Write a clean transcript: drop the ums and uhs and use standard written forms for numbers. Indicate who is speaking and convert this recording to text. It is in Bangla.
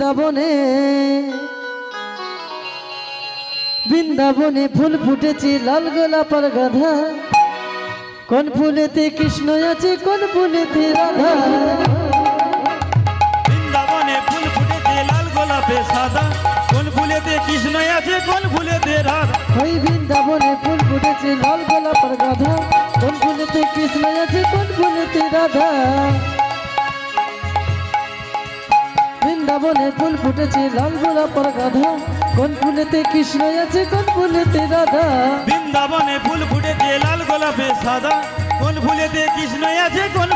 Speaker 1: বৃন্দাবনে বৃন্দাবনে ফুল ফুটেছে লাল গোলাপের গাধা কোন ফুলেতে কৃষ্ণ আছে কোন ফুলেতে রাধা
Speaker 2: বৃন্দাবনে ফুল ফুটেছে লাল গোলাপে সাদা কোন ফুলেতে কৃষ্ণ আছে কোন ফুলেতে রাধা
Speaker 1: ওই বৃন্দাবনে ফুল ফুটেছে লাল গোলাপের গাধা কোন ফুলেতে কৃষ্ণ আছে কোন ফুলেতে রাধা বৃন্দাবনে ফুল ফুটেছে লাল গোলাপের গাধা কোন ফুলেতে কৃষ্ণ আছে কোন ফুলেতে রাধা
Speaker 2: বৃন্দাবনে ফুল ফুটেছে লাল গোলাপে সাদা কোন ফুলেতে কৃষ্ণ আছে কোন